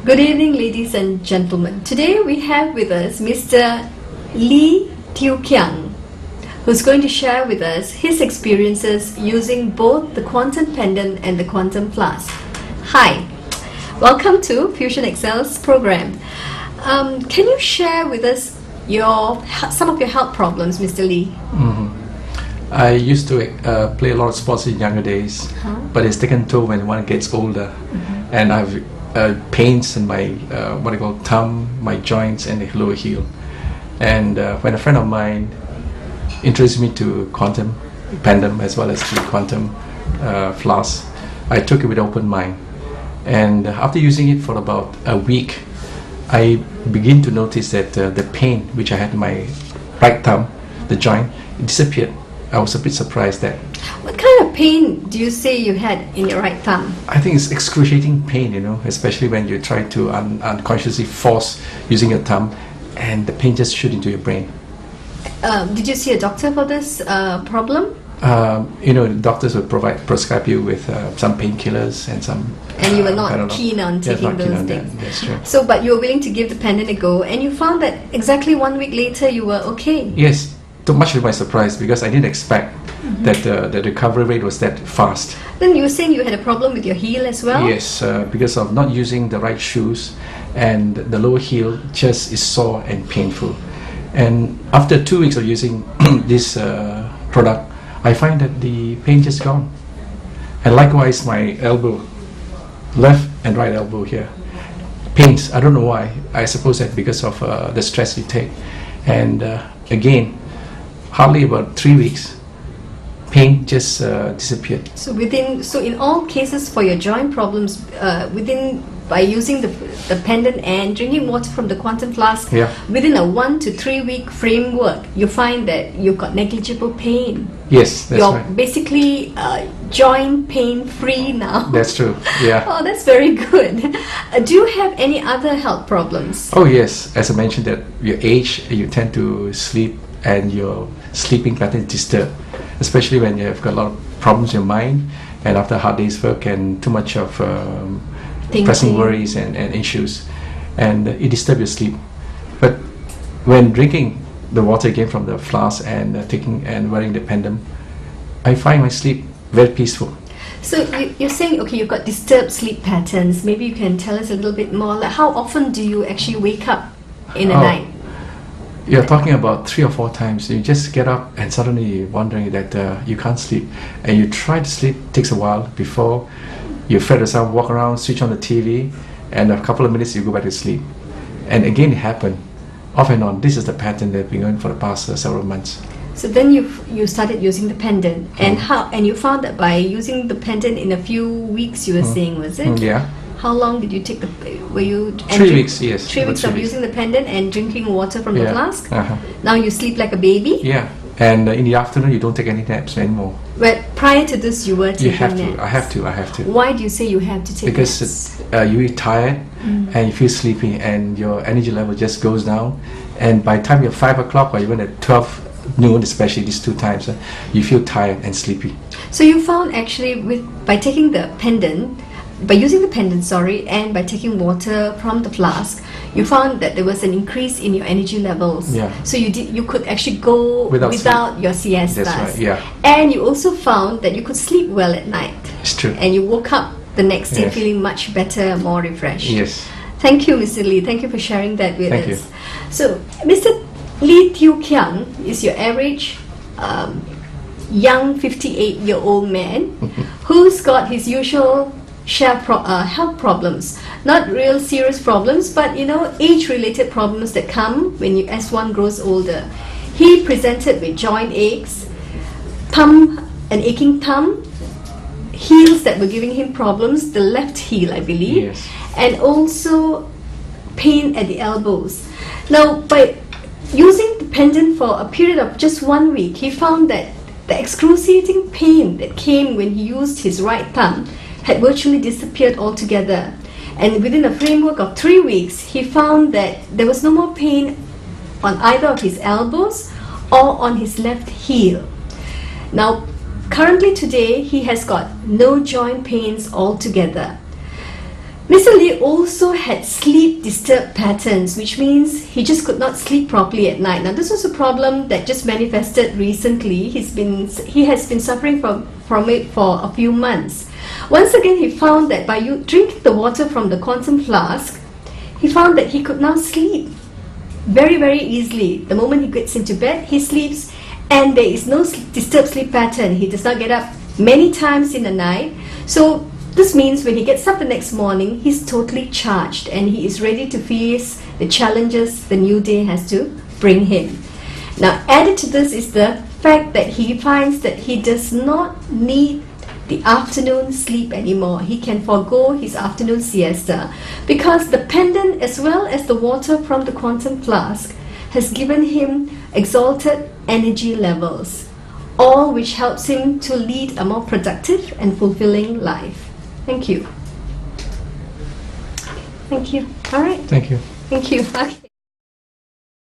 Good evening, ladies and gentlemen. Today we have with us Mr. Tiew Kiang, who's going to share with us his experiences using both the quantum pendant and the quantum flask. Hi, welcome to FusionExcel's program. Can you share with us some of your health problems, Mr. Lee? I used to play a lot of sports in younger days, but it's taken toll when one gets older. And I've pains in my thumb, my joints, and the lower heel. And when a friend of mine introduced me to quantum pendant as well as the quantum flask, I took it with open mind. And after using it for about a week, I begin to notice that the pain which I had in my right thumb, the joint, it disappeared. I was a bit surprised that. What kind of pain do you say you had in your right thumb? I think it's excruciating pain, especially when you try to unconsciously force using your thumb and the pain just shoot into your brain. Did you see a doctor for this problem? Doctors will prescribe you with some painkillers and some. And you were not keen on taking those things. That's true. So, but you were willing to give the pendant a go, and you found that exactly 1 week later you were okay. Yes, to much to my surprise, because I didn't expect that the recovery rate was that fast. Then you were saying you had a problem with your heel as well? Yes, because of not using the right shoes, and the lower heel just is sore and painful. And after 2 weeks of using this product, I find that the pain just gone. And likewise, my elbow, left and right elbow here, pains. I don't know why. I suppose that because of the stress you take. And again, hardly about 3 weeks, pain just disappeared. So in all cases for your joint problems, by using the pendant and drinking water from the quantum flask, within a 1 to 3 week framework, you find that you've got negligible pain. Yes, that's You're right. basically joint pain free now. That's true. Yeah. Oh, that's very good. Do you have any other health problems? Oh yes, as I mentioned that your age, you tend to sleep and your sleeping pattern is disturbed, especially when you have got a lot of problems in your mind and after a hard day's work and too much of pressing worries and issues, and it disturbs your sleep. But when drinking the water again from the flask and taking and wearing the pendant, I find my sleep very peaceful. So you're saying, okay, you've got disturbed sleep patterns. Maybe you can tell us a little bit more. Like, how often do you actually wake up in a night? You're talking about 3 or 4 times. You just get up and suddenly you're wondering that you can't sleep, and you try to sleep. It takes a while before you fed yourself, walk around, switch on the TV, and a couple of minutes you go back to sleep. And again it happened, off and on. This is the pattern that I've been going for the past several months. So then you started using the pendant, and you found that by using the pendant in a few weeks, you were saying, was it? Yeah. How long did you take were you 3 weeks, yes. 3 weeks of using the pendant and drinking water from the flask? Uh-huh. Now you sleep like a baby? Yeah. And in the afternoon you don't take any naps anymore. But prior to this you were taking naps. You have to. I have to. Why do you say you have to take naps? Because you're tired and you feel sleepy and your energy level just goes down, and by the time you're 5 o'clock or even at 12 noon, especially these 2 times, you feel tired and sleepy. So you found actually by taking the pendant, by using the pendant, and by taking water from the flask, you found that there was an increase in your energy levels. Yeah. So you could actually go without your siestas. That's right, yeah. And you also found that you could sleep well at night. It's true. And you woke up the next day feeling much better, more refreshed. Yes. Thank you, Mr. Lee. Thank you for sharing that with us. Thank you. So, Mr. Tiew Kiang is your average young 58-year-old man who's got his usual health problems, not real serious problems, but age-related problems that come as one grows older. He presented with joint aches, an aching thumb, heels that were giving him problems, the left heel, I believe, yes, and also pain at the elbows. Now, by using the pendant for a period of just 1 week, he found that the excruciating pain that came when he used his right thumb had virtually disappeared altogether. And within a framework of 3 weeks, he found that there was no more pain on either of his elbows or on his left heel. Now, currently today, he has got no joint pains altogether. Mr. Lee also had sleep disturbed patterns, which means he just could not sleep properly at night. Now, this was a problem that just manifested recently. He has been suffering from it for a few months. Once again, he found that by drinking the water from the quantum flask, he found that he could now sleep very, very easily. The moment he gets into bed, he sleeps, and there is no disturbed sleep pattern. He does not get up many times in the night. So this means when he gets up the next morning, he's totally charged and he is ready to face the challenges the new day has to bring him. Now, added to this is the fact that he finds that he does not need the afternoon sleep anymore. He can forego his afternoon siesta because the pendant as well as the water from the quantum flask has given him exalted energy levels, all which helps him to lead a more productive and fulfilling life. Thank you. Thank you. All right. Thank you. Thank you.